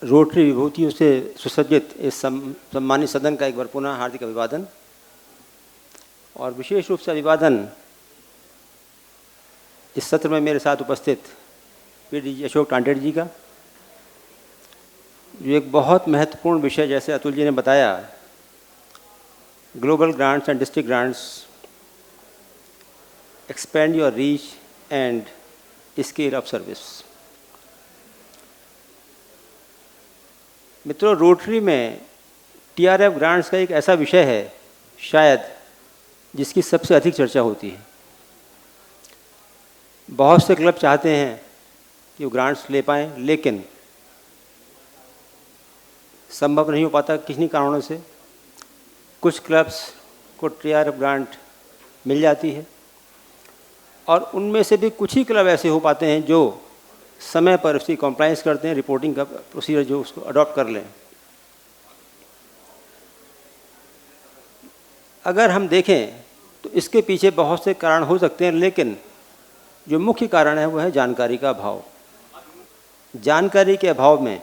Rotary विभूतियों से सुसज्जित इस सम्मानित सदन का एक बार पुनः हार्दिक अभिवादन और विशेष रूप से अभिवादन इस सत्र में मेरे साथ उपस्थित पीडी अशोक टांडेट जी का, जो एक बहुत महत्वपूर्ण विषय, जैसे अतुल जी ने बताया, global grants and district grants, expand your reach and scale of service. मित्रों, रोटरी में टीआरएफ ग्रांट्स का एक ऐसा विषय है शायद जिसकी सबसे अधिक चर्चा होती है। बहुत से क्लब चाहते हैं कि वो ग्रांट्स ले पाएँ, लेकिन संभव नहीं हो पाता किन्हीं कारणों से। कुछ क्लब्स को टीआरएफ ग्रांट मिल जाती है और उनमें से भी कुछ ही क्लब ऐसे हो पाते हैं जो समय पर उसकी कॉम्प्लाइंस करते हैं, रिपोर्टिंग का प्रोसीजर जो उसको अडॉप्ट कर लें। अगर हम देखें तो इसके पीछे बहुत से कारण हो सकते हैं, लेकिन जो मुख्य कारण है वो है जानकारी का अभाव। जानकारी के अभाव में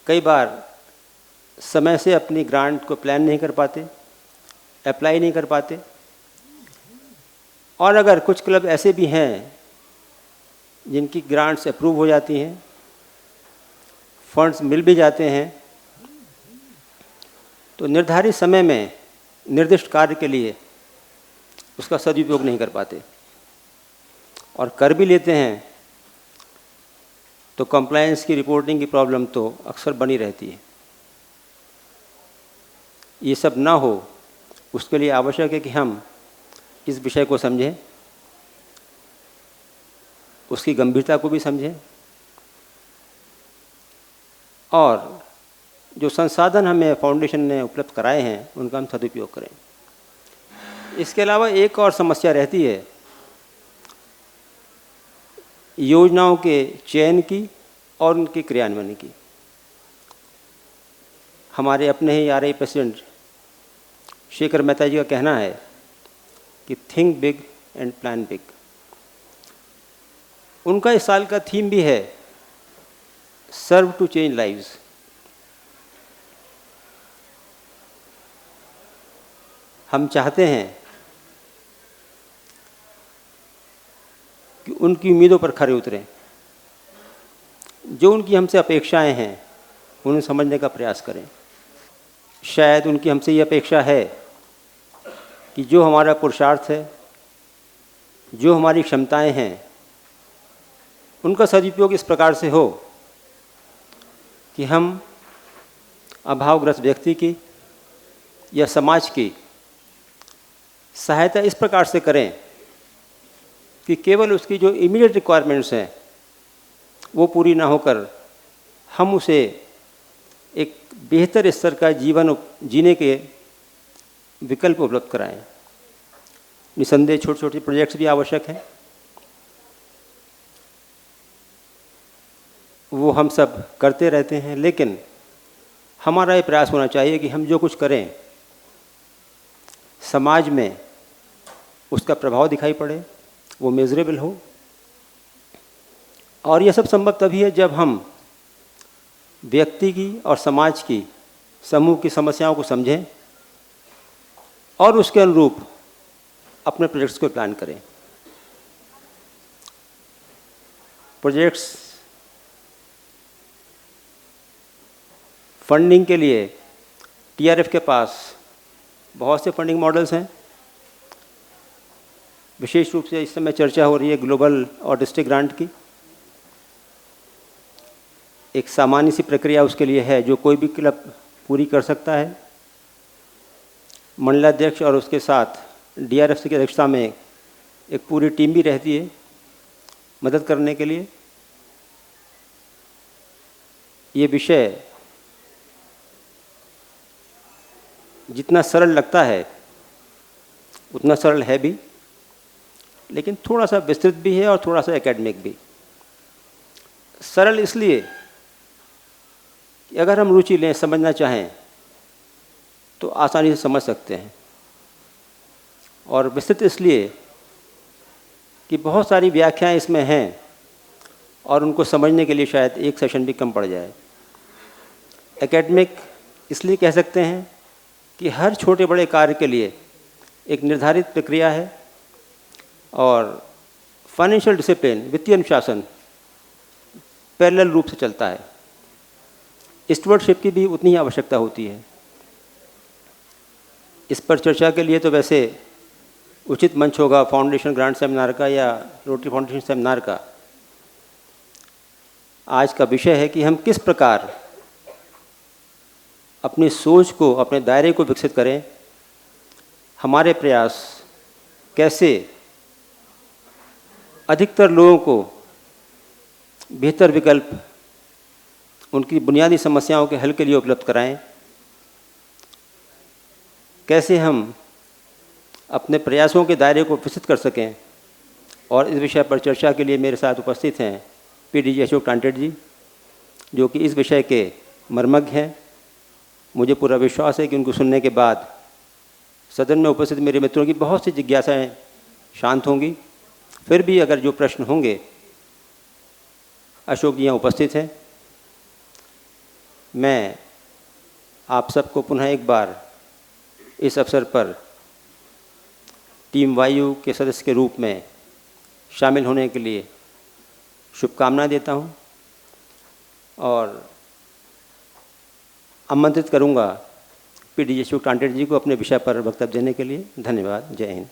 कई बार समय से अपनी ग्रांट को प्लान नहीं कर पाते, अप्लाई नहीं कर पाते। और अगर कुछ क्लब ऐसे भी हैं जिनकी ग्रांट्स अप्रूव हो जाती हैं, फंड्स मिल भी जाते हैं, तो निर्धारित समय में निर्दिष्ट कार्य के लिए उसका सदुपयोग नहीं कर पाते, और कर भी लेते हैं तो कंप्लायंस की रिपोर्टिंग की प्रॉब्लम तो अक्सर बनी रहती है। ये सब ना हो, उसके लिए आवश्यक है कि हम इस विषय को समझें, उसकी गंभीरता को भी समझें और जो संसाधन हमें फाउंडेशन ने उपलब्ध कराए हैं उनका हम सदुपयोग करें। इसके अलावा एक और समस्या रहती है योजनाओं के चयन की और उनके क्रियान्वयन की। हमारे अपने ही आरआई प्रेसिडेंट शेखर मेहता जी का कहना है कि think big and plan big. उनका इस साल का थीम भी है सर्व टू चेंज लाइव्स। हम चाहते हैं कि उनकी उम्मीदों पर खरे उतरें, जो उनकी हमसे अपेक्षाएं हैं उन्हें समझने का प्रयास करें। शायद उनकी हमसे ये अपेक्षा है कि जो हमारा पुरुषार्थ है, जो हमारी क्षमताएं हैं, उनका सदुपयोग इस प्रकार से हो कि हम अभावग्रस्त व्यक्ति की या समाज की सहायता इस प्रकार से करें कि केवल उसकी जो इमीडिएट रिक्वायरमेंट्स हैं वो पूरी ना होकर हम उसे एक बेहतर स्तर का जीवन जीने के विकल्प उपलब्ध कराएं। निसंदेह छोटे छोटे प्रोजेक्ट्स भी आवश्यक हैं, वो हम सब करते रहते हैं, लेकिन हमारा ये प्रयास होना चाहिए कि हम जो कुछ करें समाज में उसका प्रभाव दिखाई पड़े, वो मेजरेबल हो। और यह सब संभव तभी है जब हम व्यक्ति की और समाज की समूह की समस्याओं को समझें और उसके अनुरूप अपने प्रोजेक्ट्स को प्लान करें। प्रोजेक्ट्स फंडिंग के लिए टीआरएफ के पास बहुत से फंडिंग मॉडल्स हैं। विशेष रूप से इस समय चर्चा हो रही है ग्लोबल और डिस्ट्रिक्ट ग्रांट की। एक सामान्य सी प्रक्रिया उसके लिए है जो कोई भी क्लब पूरी कर सकता है। मंडलाध्यक्ष और उसके साथ डीआरएफ की अध्यक्षता में एक पूरी टीम भी रहती है मदद करने के लिए। ये विषय जितना सरल लगता है उतना सरल है भी, लेकिन थोड़ा सा विस्तृत भी है और थोड़ा सा एकेडमिक भी। सरल इसलिए कि अगर हम रुचि लें, समझना चाहें तो आसानी से समझ सकते हैं, और विस्तृत इसलिए कि बहुत सारी व्याख्याएं इसमें हैं और उनको समझने के लिए शायद एक सेशन भी कम पड़ जाए। एकेडमिक इसलिए कह सकते हैं कि हर छोटे बड़े कार्य के लिए एक निर्धारित प्रक्रिया है और फाइनेंशियल डिसिप्लिन, वित्तीय अनुशासन पैरेलल रूप से चलता है। स्टुअर्डशिप की भी उतनी ही आवश्यकता होती है। इस पर चर्चा के लिए तो वैसे उचित मंच होगा फाउंडेशन ग्रांट सेमिनार का या रोटरी फाउंडेशन सेमिनार का। आज का विषय है कि हम किस प्रकार अपनी सोच को, अपने दायरे को विकसित करें, हमारे प्रयास कैसे अधिकतर लोगों को बेहतर विकल्प उनकी बुनियादी समस्याओं के हल के लिए उपलब्ध कराएं, कैसे हम अपने प्रयासों के दायरे को विकसित कर सकें। और इस विषय पर चर्चा के लिए मेरे साथ उपस्थित हैं पीडीजी अशोक टांटेट जी, जो कि इस विषय के मर्मज्ञ हैं। मुझे पूरा विश्वास है कि उनको सुनने के बाद सदन में उपस्थित मेरे मित्रों की बहुत सी जिज्ञासाएं शांत होंगी। फिर भी अगर जो प्रश्न होंगे, अशोक जी यहाँ उपस्थित हैं। मैं आप सबको पुनः एक बार इस अवसर पर टीम वायु के सदस्य के रूप में शामिल होने के लिए शुभकामनाएं देता हूं और आमंत्रित करूंगा पीडीजी अशोक टांटेट जी को अपने विषय पर वक्तव्य देने के लिए। धन्यवाद। जय हिंद।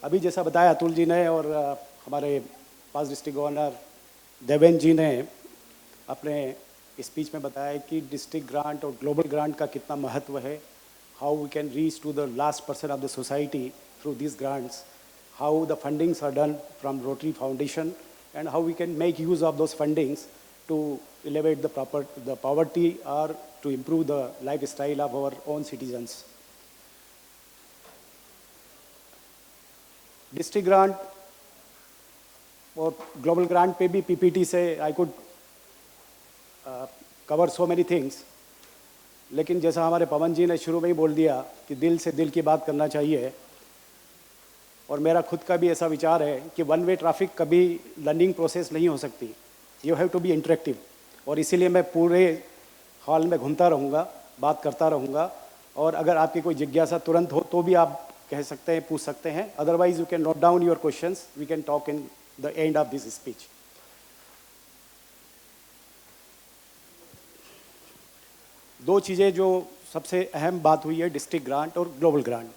अभी जैसा बताया अतुल जी ने और हमारे पास डिस्ट्रिक्ट गवर्नर देवेंद्र जी ने अपने स्पीच में बताया कि डिस्ट्रिक्ट ग्रांट और ग्लोबल ग्रांट का कितना महत्व है, how we can reach to the last person of the society through this grants, how the fundings are done from Rotary Foundation and how we can make use of those fundings to elevate the poverty or to improve the lifestyle of our own citizens. District grant और global grant पे भी PPT से I could cover so many things, लेकिन जैसा हमारे पवन जी ने शुरू में ही बोल दिया कि दिल से दिल की बात करना चाहिए, और मेरा खुद का भी ऐसा विचार है कि वन वे ट्रैफिक कभी लर्निंग प्रोसेस नहीं हो सकती, you have to be interactive. और इसीलिए मैं पूरे हॉल में घूमता रहूँगा, बात करता रहूँगा, और अगर आपकी कोई जिज्ञासा तुरंत हो तो भी आप कह सकते हैं, पूछ सकते हैं, otherwise you can note down your questions, we can talk in the end of this speech. दो चीज़ें जो सबसे अहम बात हुई है, डिस्ट्रिक्ट ग्रांट और ग्लोबल ग्रांट।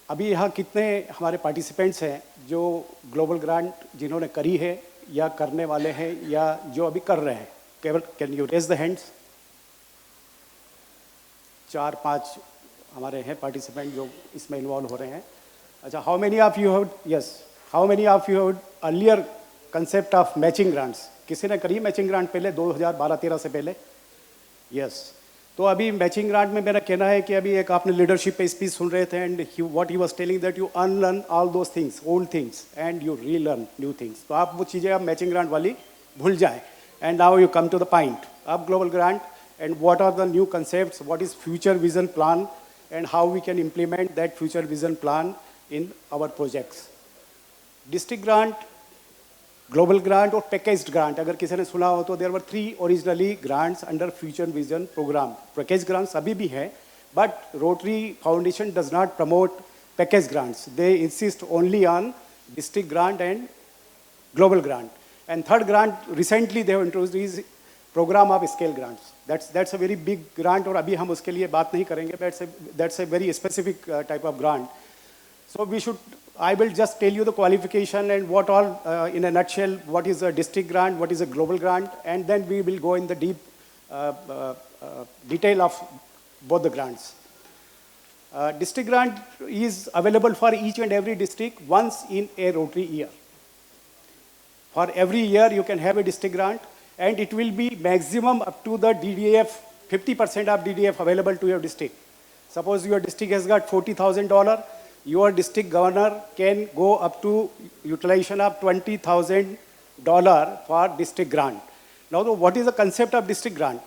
अभी यहाँ कितने हमारे पार्टिसिपेंट्स हैं जो ग्लोबल ग्रांट जिन्होंने करी है या करने वाले हैं या जो अभी कर रहे हैं? केवल can you raise the hands? 4-5 हमारे हैं पार्टिसिपेंट जो इसमें इन्वॉल्व हो रहे हैं। अच्छा, how many of you have, yes, how many of you have earlier concept of matching grants? किसी ने करी मैचिंग ग्रांट पहले 2012-13 से पहले? यस। तो अभी मैचिंग ग्रांट में मेरा कहना है कि अभी एक आपने लीडरशिप पे स्पीच सुन रहे थे and what he was telling that you unlearn all those things, old things, and you relearn new things. तो आप वो चीज़ें आप मैचिंग ग्रांट वाली भूल जाएं। And now you come to the point of global grant and what are the new concepts, what is future vision plan and how we can implement that future vision plan in our projects. District grant, global grant और packaged grant, अगर किसी ने सुना हो तो there were 3 originally grants under future vision program. Package grants अभी भी हैं, but Rotary Foundation does not promote package grants, they insist only on district grant and global grant. And third grant recently they have introduced program of scale grants, that's a very big grant, और अभी हम उसके लिए बात नहीं करेंगे, that's a very specific type of grant. So we should, I will just tell you the qualification and what all, in a nutshell, what is a district grant, what is a global grant, and then we will go in the deep detail of both the grants. District grant is available for each and every district once in a Rotary year. For every year you can have a district grant, and it will be maximum up to the DDF, 50% of DDF available to your district. Suppose your district has got $40,000, your district governor can go up to utilization of $20,000 for district grant. Now, what is the concept of district grant?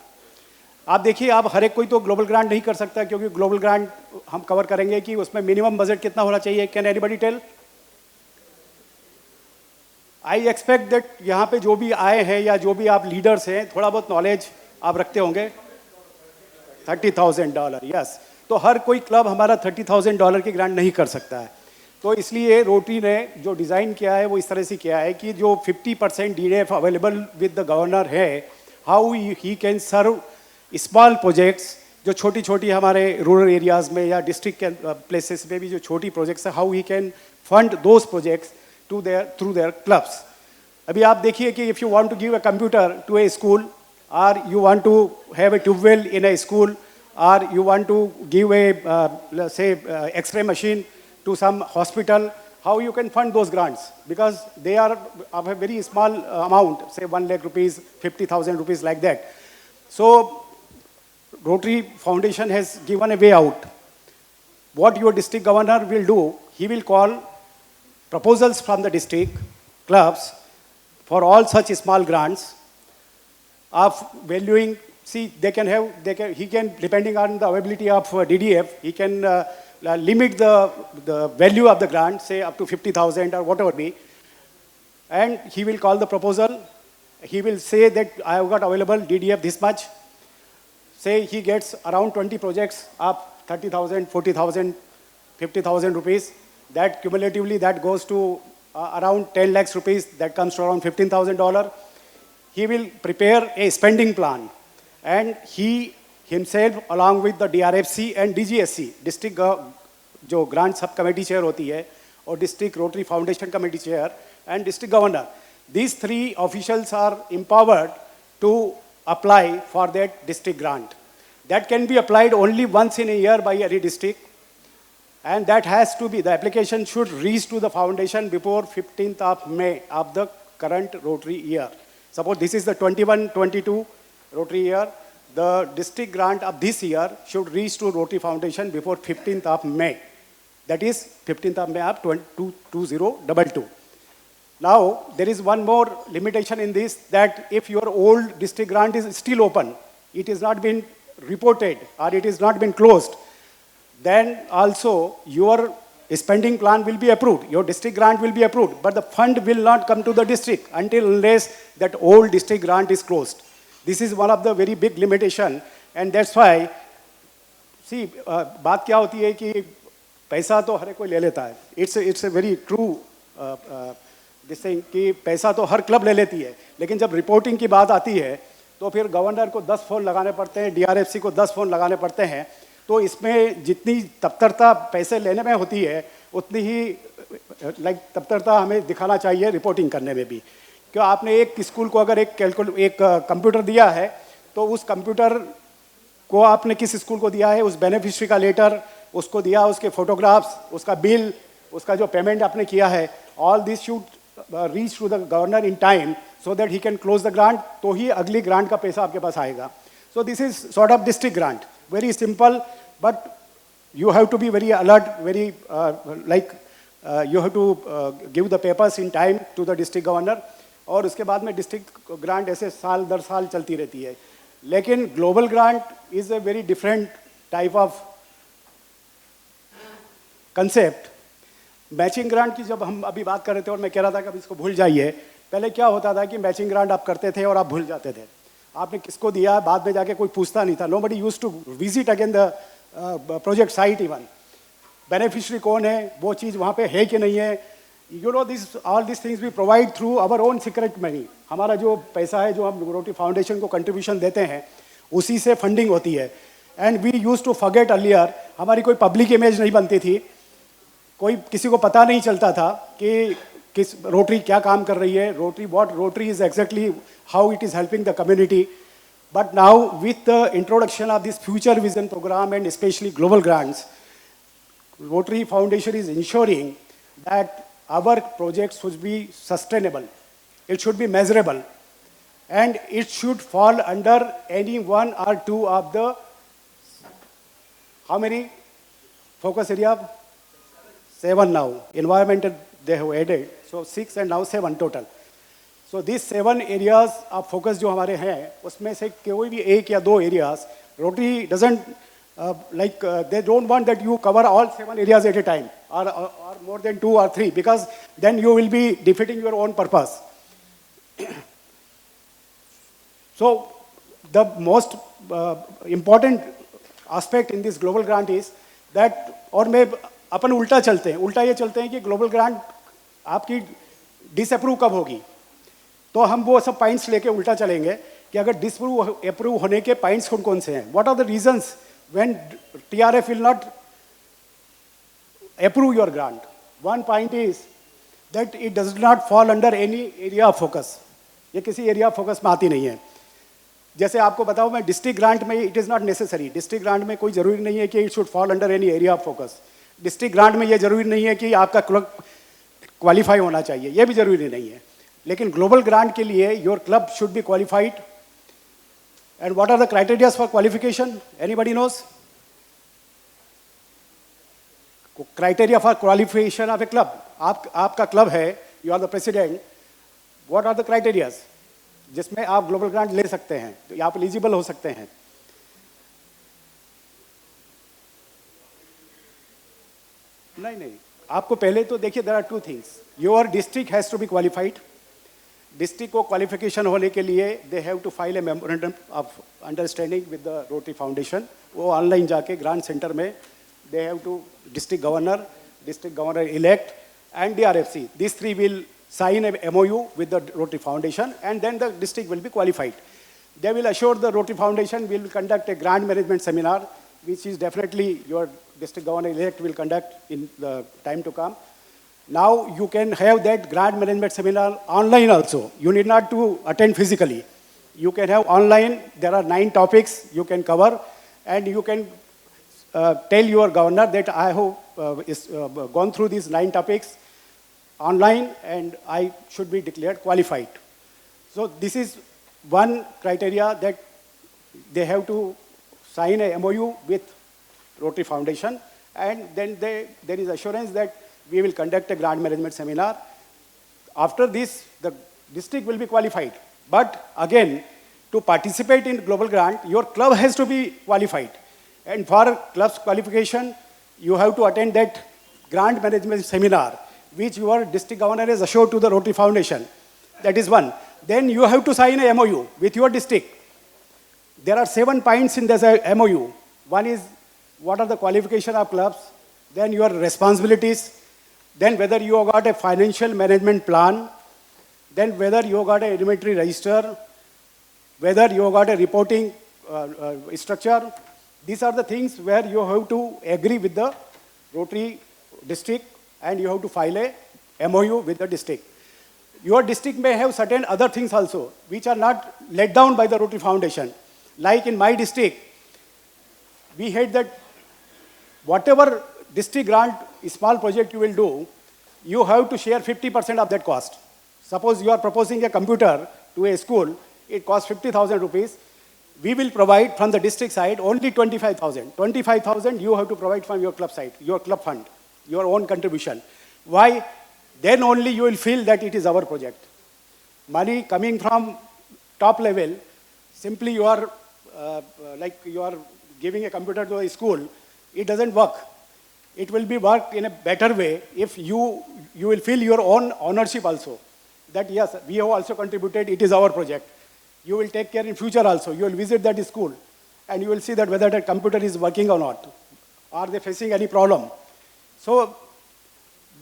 आप देखिए, आप हर एक कोई तो global grant नहीं कर सकता, क्योंकि ग्लोबल ग्रांट हम कवर करेंगे कि उसमें मिनिमम बजट कितना होना चाहिए। Can anybody tell? I expect that यहाँ पे जो भी आए हैं या जो भी आप लीडर्स हैं, थोड़ा बहुत नॉलेज आप रखते होंगे $30,000, यस। तो हर कोई क्लब हमारा $30,000 की ग्रांट नहीं कर सकता है। तो इसलिए रोटरी ने जो डिज़ाइन किया है वो इस तरह से किया है कि जो 50% DDF available with the governor है, how he can serve small projects, जो छोटी छोटी हमारे रूरल एरियाज़ में या डिस्ट्रिक्ट के प्लेसेस में भी जो छोटी प्रोजेक्ट्स है, how he can fund those projects to their through their clubs. अभी आप देखिए कि if you want to give a computer to a school, or you want to have a tube-well in a school, or you want to give a, let's say, X-ray machine to some hospital, how you can fund those grants? Because they are of a very small amount, say 1 lakh rupees, 50,000 rupees, like that. So, Rotary Foundation has given a way out. What your district governor will do, he will call proposals from the district clubs for all such small grants of valuing. See, he can, depending on the availability of DDF, he can limit the value of the grant, say up to 50,000 or whatever be. And he will call the proposal. He will say that I have got available DDF this much. Say he gets around 20 projects of 30,000, 40,000, 50,000 rupees. That cumulatively, that goes to around 10 lakhs rupees. That comes to around $15,000. He will prepare a spending plan, and he himself, along with the DRFC and DGSC, district जो grant sub committee chair होती है, और district Rotary Foundation committee chair and district governor, these three officials are empowered to apply for that district grant. That can be applied only once in a year by every district, and that has to be, the application should reach to the foundation before 15th of May of the current Rotary year. Suppose this is the 21-22 Rotary year, the district grant of this year should reach to Rotary Foundation before 15th of May. That is 15th of May of 2022. Now, there is one more limitation in this, that if your old district grant is still open, it has not been reported or it has not been closed, then also your spending plan will be approved, your district grant will be approved, but the fund will not come to the district until unless that old district grant is closed. This is one of the very big limitation, and that's why, see, बात क्या होती है कि पैसा तो हर कोई ले लेता है. It's a very true this thing कि पैसा तो हर क्लब ले लेती है, लेकिन जब रिपोर्टिंग की बात आती है तो फिर गवर्नर को 10 फोन लगाने पड़ते हैं, DRFC को 10 फोन लगाने पड़ते हैं. तो इसमें जितनी तत्परता पैसे लेने में होती है, उतनी ही तत्परता हमें दिखाना चाहिए रिपोर्टिंग करने में भी. क्यों आपने एक स्कूल को अगर एक कंप्यूटर दिया है, तो उस कंप्यूटर को आपने किस स्कूल को दिया है, उस बेनिफिशियरी का लेटर उसको दिया, उसके फोटोग्राफ्स, उसका बिल, उसका जो पेमेंट आपने किया है, all this should reach to the governor in time so that he can close the grant, तो ही अगली ग्रांट का पैसा आपके पास आएगा. So this is sort of district grant, very simple, but you have to be very alert, very you have to give the papers in time to the district governor, और उसके बाद में डिस्ट्रिक्ट ग्रांट ऐसे साल दर साल चलती रहती है. लेकिन global grant is a very different type of concept. Matching grant की जब हम अभी बात कर रहे थे और मैं कह रहा था कि अब इसको भूल जाइए, पहले क्या होता था कि मैचिंग ग्रांट आप करते थे और आप भूल जाते थे. आपने किसको दिया, बाद में जाके कोई पूछता नहीं था. Nobody used to visit again the project site. Even beneficiary कौन है, वो चीज़ वहाँ पे है कि नहीं है. You know this all this things we provide through our own secret money. हमारा जो पैसा है जो हम रोटरी फाउंडेशन को कंट्रीब्यूशन देते हैं, उसी से फंडिंग होती है. And we use to forget earlier, हमारी कोई पब्लिक इमेज नहीं बनती थी, कोई किसी को पता नहीं चलता था कि किस रोटरी क्या काम कर रही है, Rotary what Rotary is exactly, how it is helping the community. But now with the introduction of this future vision program and specially global grants, Rotary Foundation is ensuring that our projects should be sustainable, it should be measurable, and it should fall under any one or two of the, how many focus area? 7 now. Environmental they have added, so 6 and now 7 total. So these 7 areas of focus जो हमारे हैं, उसमें से कोई भी एक या दो areas, Rotary doesn't they don't want that you cover all 7 areas at a time, or more than 2 or 3, because then you will be defeating your own purpose. So the most important aspect in this global grant is that, और मैं अपन उल्टा चलते हैं, उल्टा ये चलते हैं कि ग्लोबल ग्रांट आपकी डिसअप्रूव कब होगी, तो हम वो सब पॉइंट्स लेके उल्टा चलेंगे कि अगर डिसअप्रूव होने के पॉइंट्स कौन कौन से हैं, what are the reasons when TRF will not approve your grant. One point is that it does not fall under any area of focus. ये किसी एरिया ऑफ फोकस में आती नहीं है. जैसे आपको बताऊं मैं, डिस्ट्रिक्ट ग्रांट में it is not necessary. District grant में कोई जरूरी नहीं है कि it should fall under any area of focus. District grant में ये जरूरी नहीं है कि आपका क्लब क्वालिफाई होना चाहिए, ये भी जरूरी नहीं है. लेकिन ग्लोबल ग्रांट के लिए your club should be qualified. And what are the criterias for qualification? Anybody knows? Criteria for qualification of a club. आपका क्लब है, you are the president, what are the criterias जिसमें आप global grant ले सकते हैं, तो आप eligible हो सकते हैं? नहीं, आपको पहले तो देखिए, there are two things. Your district has to be qualified. District को क्वालिफिकेशन होने के लिए they have to file a memorandum of understanding with the Rotary Foundation. वो ऑनलाइन जाके ग्रांट सेंटर में they have to district governor elect and DRFC. These three will sign a MOU with the Rotary Foundation, and then the district will be qualified. They will assure the Rotary Foundation will conduct a grant management seminar, which is definitely your district governor elect will conduct in the time to come. Now you can have that grant management seminar online also. You need not to attend physically. You can have online. There are 9 topics you can cover, and you can tell your governor that I have gone through these 9 topics online and I should be declared qualified. So this is one criteria, that they have to sign a MOU with Rotary Foundation, and then there is assurance that we will conduct a grant management seminar. After this, the district will be qualified. But again, to participate in global grant, your club has to be qualified. And for club's qualification, you have to attend that grant management seminar, which your district governor has assured to the Rotary Foundation. That is one. Then you have to sign a MOU with your district. There are 7 points in this MOU. One is what are the qualification of clubs, then your responsibilities, then whether you have got a financial management plan, then whether you have got a elementary register, whether you have got a reporting structure. These are the things where you have to agree with the Rotary district, and you have to file a MOU with the district. Your district may have certain other things also, which are not let down by the Rotary Foundation. Like in my district, we had that whatever district grant, small project you will do, you have to share 50% of that cost. Suppose you are proposing a computer to a school, it costs 50,000 rupees. We will provide from the district side only 25,000. 25,000 you have to provide from your club side, your club fund, your own contribution. Why? Then only you will feel that it is our project. Money coming from top level, simply you are like you are giving a computer to a school, it doesn't work. It will be worked in a better way if you will feel your own ownership also. That yes, we have also contributed, it is our project. You will take care in future also. You will visit that school and you will see that whether that computer is working or not. Are they facing any problem? So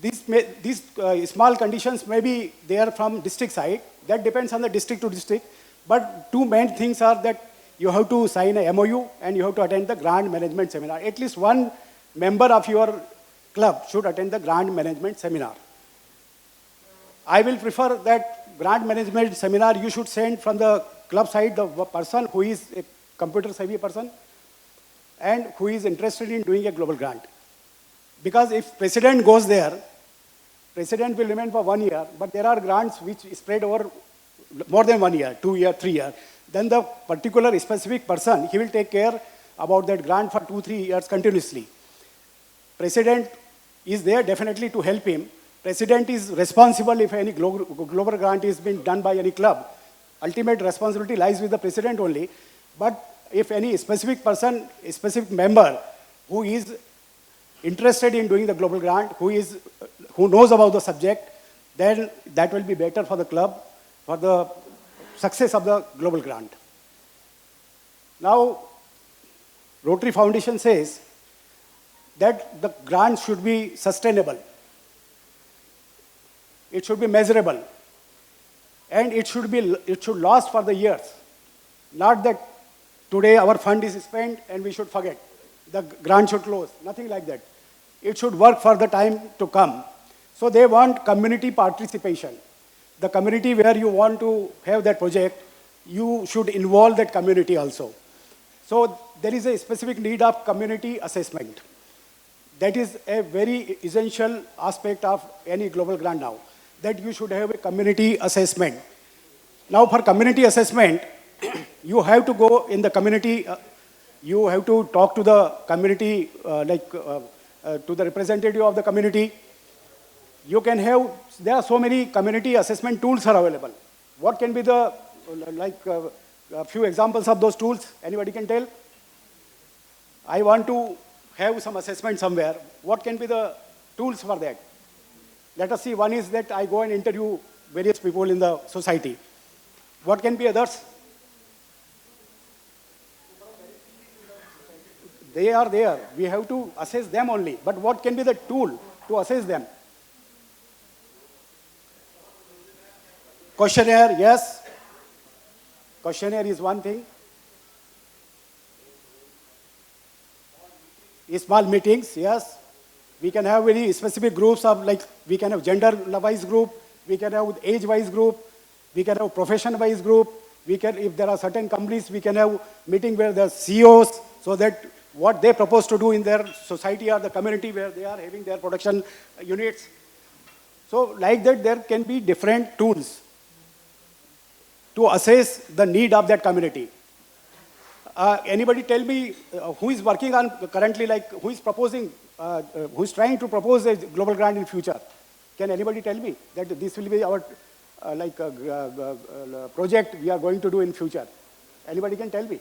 these small conditions may be there from district side. That depends on the district to district. But 2 main things are that you have to sign a MOU and you have to attend the grant management seminar. At least one member of your club should attend the grant management seminar. I will prefer that grant management seminar you should send from the club side the person who is a computer savvy person and who is interested in doing a global grant. Because if president goes there, president will remain for 1 year, but there are grants which spread over more than 1 year, 2 years, 3 years. Then the particular specific person, he will take care about that grant for 2-3 years continuously. President is there definitely to help him. President is responsible if any global grant is being done by any club. Ultimate responsibility lies with the president only. But if any specific person, a specific member who is interested in doing the global grant, who knows about the subject, then that will be better for the club, for the success of the global grant. Now, Rotary Foundation says that the grant should be sustainable. It should be measurable. And it should last for the years. Not that today our fund is spent and we should forget. The grant should close. Nothing like that. It should work for the time to come. So they want community participation. The community where you want to have that project, you should involve that community also. So there is a specific need of community assessment. That is a very essential aspect of any global grant now, that you should have a community assessment. Now for community assessment, you have to go in the community, you have to talk to the community, to the representative of the community. You can have, there are so many community assessment tools are available. What can be the, a few examples of those tools? Anybody can tell? I want to have some assessment somewhere. What can be the tools for that? Let us see. One is that I go and interview various people in the society. What can be others? They are there. We have to assess them only. But what can be the tool to assess them? Questionnaire, yes. Questionnaire is one thing. Small meetings, yes. We can have very specific groups of, like, we can have gender-wise group, we can have age-wise group, we can have profession-wise group, we can, if there are certain companies, we can have meeting where the CEOs, so that what they propose to do in their society or the community where they are having their production units. So like that, there can be different tools to assess the need of that community. Anybody tell me who is working on currently, like who is proposing, who is trying to propose a global grant in future? Can anybody tell me that this will be our project we are going to do in future? Anybody can tell me?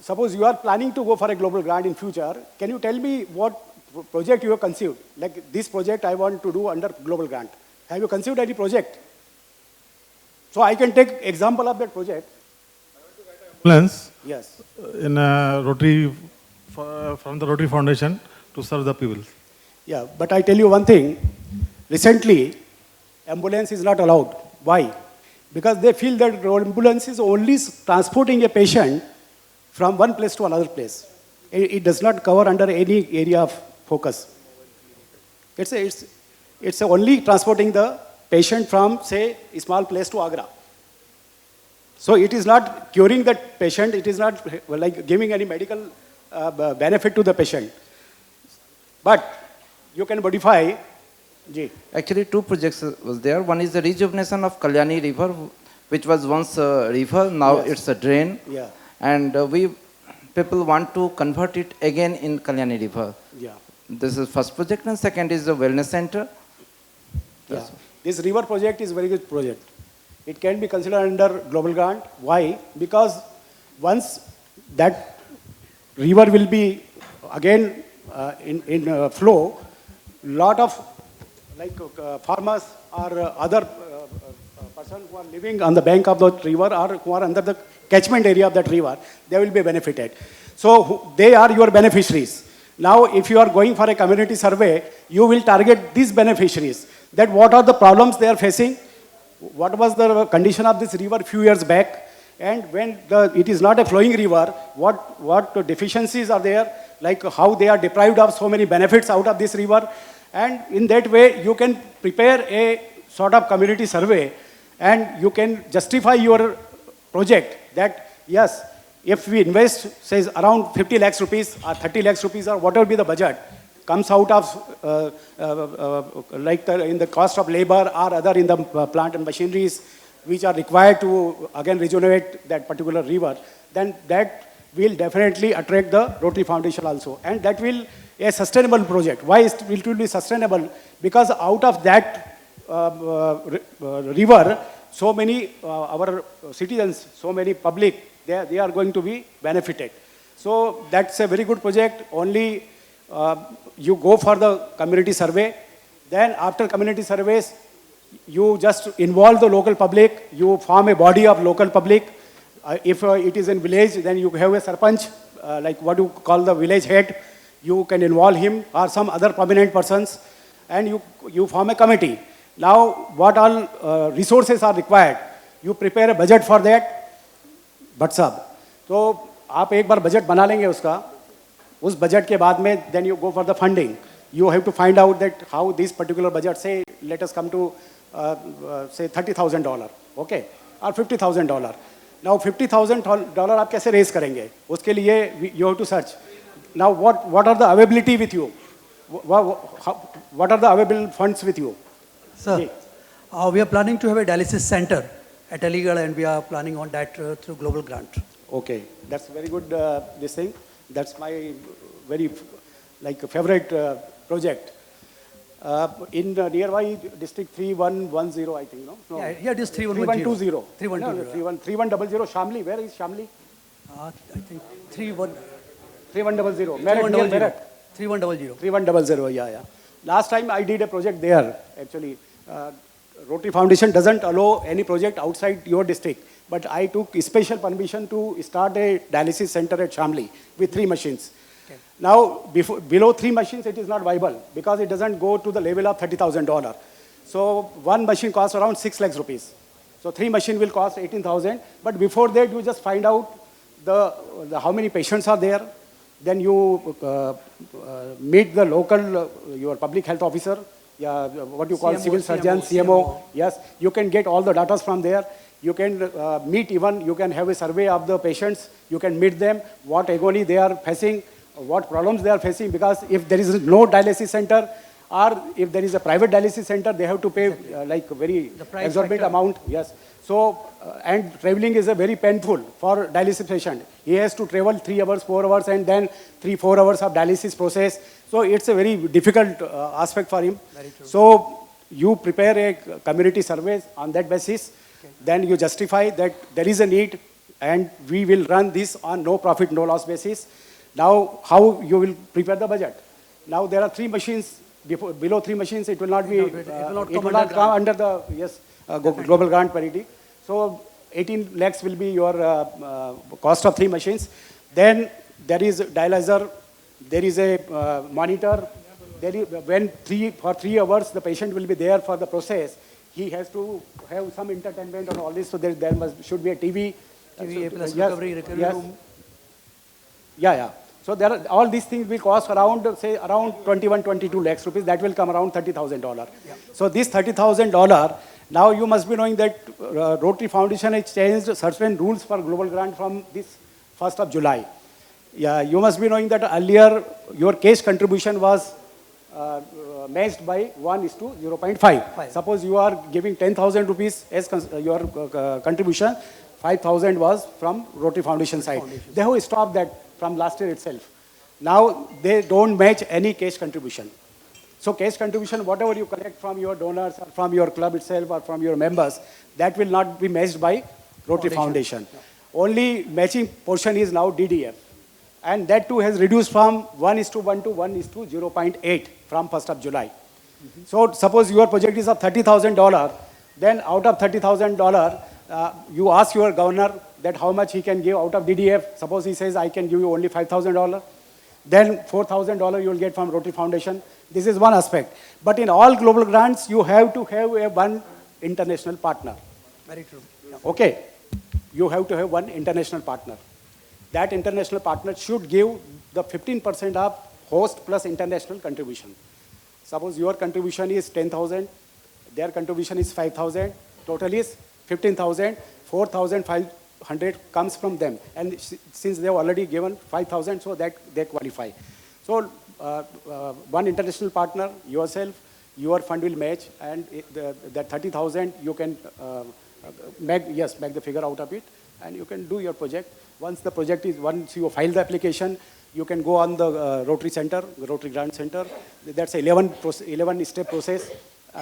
Suppose you are planning to go for a global grant in future, can you tell me what project you have conceived? Like this project I want to do under global grant. Have you conceived any project? So I can take example of that project. Ambulance Yes. in Rotary, from the Rotary Foundation to serve the people. Yeah, but I tell you one thing. Recently, ambulance is not allowed. Why? Because they feel that ambulance is only transporting a patient from one place to another place. It does not cover under any area of focus. It's only transporting the patient from, say, a small place to Agra. So it is not curing that patient. It is not like giving any medical benefit to the patient. But you can modify. Ji. Actually, two projects was there. One is the rejuvenation of Kalyani River, which was once a river, now Yes. it's a drain. Yeah. And people want to convert it again in Kalyani River. Yeah. This is first project, and second is the wellness center. Yeah. This river project is a very good project. It can be considered under global grant. Why? Because once that river will be again in flow, lot of farmers or other persons who are living on the bank of the river or who are under the catchment area of that river, they will be benefited. So they are your beneficiaries. Now, if you are going for a community survey, you will target these beneficiaries. That what are the problems they are facing, what was the condition of this river a few years back, and when it is not a flowing river, what deficiencies are there, like how they are deprived of so many benefits out of this river. And in that way, you can prepare a sort of community survey and you can justify your project that, yes, if we invest, say, around 50 lakhs rupees or 30 lakhs rupees or whatever be the budget, comes out of in the cost of labor or other in the plant and machineries which are required to again regenerate that particular river, then that will definitely attract the Rotary Foundation also. And that will a sustainable project. Why it will be sustainable? Because out of that river, so many our citizens, so many public, they are going to be benefited. So that's a very good project. Only you go for the community survey. Then after community surveys, You just involve the local public, you form a body of local public. If it is in village, then you have a sarpanch, like what you call the village head. You can involve him or some other prominent persons, and you form a committee. Now, what all resources are required? You prepare a budget for that. But साहब, तो आप एक बार budget बना लेंगे उसका, उस budget के बाद में then you go for the funding. You have to find out that how this particular budget, say, let us come to say $30,000, okay, or $50,000. Now $50,000 आप कैसे raise करेंगे? उसके लिए you have to search. Now what are the availability with you? What are the available funds with you? Sir, we are planning to have a dialysis center at Aligarh, and we are planning on that through global grant. Okay, that's very good. This thing, that's my very favorite project. In nearby district 3110, I think, no? Yeah, it is 3110. 3100. Shamli, where is Shamli? I think 3100. 3100. Merit. 3100. 3100, yeah. Last time I did a project there, actually. Rotary Foundation doesn't allow any project outside your district, but I took special permission to start a dialysis center at Shamli with 3 machines. Okay. Now, below 3 machines, it is not viable because it doesn't go to the level of $30,000. So, 1 machine costs around 6 lakhs rupees. So, 3 machines will cost 18,000. But before that, you just find out the how many patients are there. Then you meet the local, your public health officer, what you call CMO, civil surgeon, CMO. Yes, you can get all the data from there. You can meet even, you can have a survey of the patients. You can meet them, what agony they are facing, what problems they are facing. Because if there is no dialysis center, or if there is a private dialysis center, they have to pay like very exorbitant amount. Yes. So, and traveling is a very painful for dialysis patient. He has to travel 3 hours, 4 hours, and then 3-4 hours of dialysis process. So it's a very difficult aspect for him. So you prepare a community survey on that basis. Okay. Then you justify that there is a need, and we will run this on no profit, no loss basis. Now, how you will prepare the budget? Now there are 3 machines. Below 3 machines, it will not be. It will not come under the global grant parity. So 18 lakhs will be your cost of 3 machines. Then there is dialyzer. There is a monitor. When for 3 hours the patient will be there for the process, he has to have some entertainment and all this. So there should be a TV. plus recovery room. Yeah. So there are, all these things will cost around, say, around 21-22 lakhs rupees. That will come around $30,000. Yeah. So this $30,000, now you must be knowing that Rotary Foundation has changed certain rules for global grant from this 1st of July. Yeah, you must be knowing that earlier your cash contribution was matched by 1:0.5. Suppose you are giving 10,000 rupees as your contribution, 5,000 was from Rotary Foundation side. They have stopped that from last year itself. Now they don't match any cash contribution. So cash contribution, whatever you collect from your donors or from your club itself or from your members, that will not be matched by Rotary Foundation. Yeah. Only matching portion is now DDF. And that too has reduced from 1:1 to 1:0.8 from 1st of July. Mm-hmm. So suppose your project is of $30,000, then out of $30,000, you ask your governor that how much he can give out of DDF. Suppose he says, I can give you only $5,000. Then $4,000 you will get from Rotary Foundation. This is one aspect. But in all global grants, you have to have one international partner. Very true. Yeah. Okay. You have to have one international partner. That international partner should give the 15% of host plus international contribution. Suppose your contribution is 10,000, their contribution is 5,000, total is 15,000, 4,500 comes from them. And since they have already given 5,000, so that they qualify. So one international partner, yourself, your fund will match, and that 30,000 you can make the figure out of it, and you can do your project. Once you file the application, you can go on the Rotary Center, the Rotary Grant Center. That's 11-step process.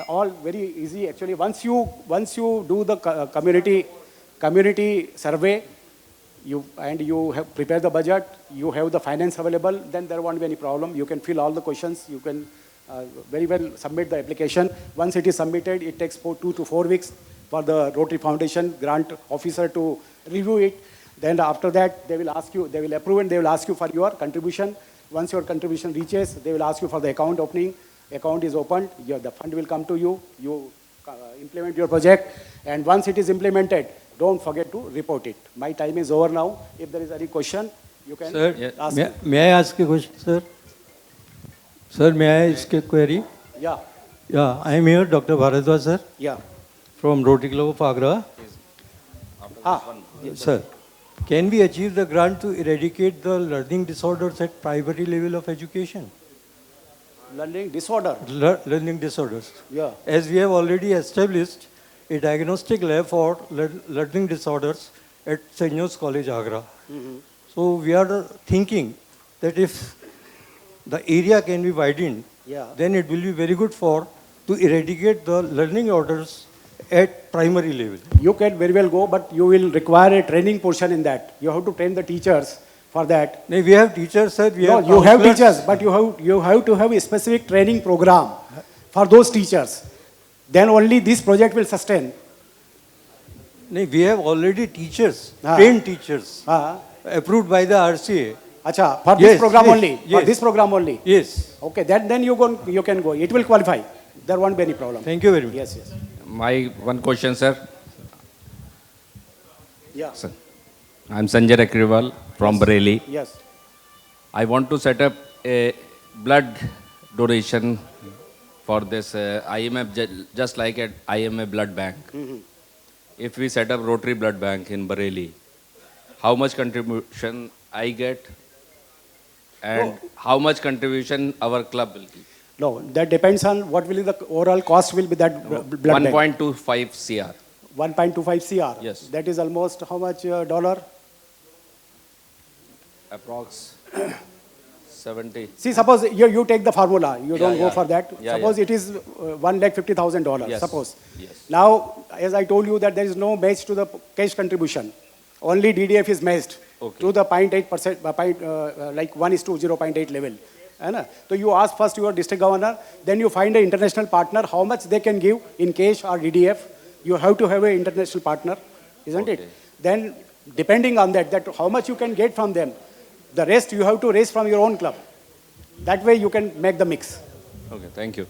All very easy actually. Once you do the community survey, you have prepared the budget, you have the finance available, then there won't be any problem. You can fill all the questions. You can very well submit the application. Once it is submitted, it takes 2 to 4 weeks for the Rotary Foundation grant officer to review it. Then after that, they will ask you, they will approve and they will ask you for your contribution. Once your contribution reaches, they will ask you for the account opening. Account is opened, the fund will come to you. You implement your project, and once it is implemented, don't forget to report it. My time is over now. If there is any question, you can Sir, ask. may I ask a question, sir? Sir, may I ask a query? Yeah, Yeah, I am here, Dr. Bharadwaj, sir, yeah. from Rotary Club of Agra. Sir, can we achieve the grant to eradicate the learning disorders at primary level of education? Learning disorder. Learning disorders. Yeah. As we have already established a diagnostic lab for learning disorders at St. John's College, Agra. So we are thinking that if the area can be widened, Yeah. then it will be very good to eradicate the learning orders at primary level. You can very well go, but you will require a training portion in that. You have to train the teachers for that. No, we have teachers, sir. We No, have you have counselors. teachers, but you have to have a specific training program for those teachers. Then only this project will sustain. No, we have already teachers, Ah. trained teachers, Ah. approved by the RCA. Acha, for this Yes, program yes, only. For yes. this program only. Yes. Okay, then you can go. It will qualify. There won't be any problem. Thank you very much. Yes, yes. My one question, sir. Yeah. Sir, I'm Sanjay Akriwal from Bareilly. Yes. I want to set up a blood donation for this IMF, just like at IMA blood bank. If we set up Rotary blood bank in Bareilly, how much contribution I get and how much contribution our club will give? No, that depends on what will be the overall cost will be that blood bank. 1.25 CR. 1.25 CR. Yes. That is almost how much dollar? Approx 70. See, suppose you take the formula. You don't go yeah. for that. Yeah, Suppose yeah. it is $150,000. Yes. Suppose. Yes. Now, as I told you that there is no match to the cash contribution. Only DDF is matched to the 0.8%, like 1:0.8 level. So you ask first your district governor, then you find an international partner, how much they can give in cash or DDF. You have to have an international partner, isn't it? Then depending on that how much you can get from them, the rest you have to raise from your own club. That way you can make the mix. Okay, thank you.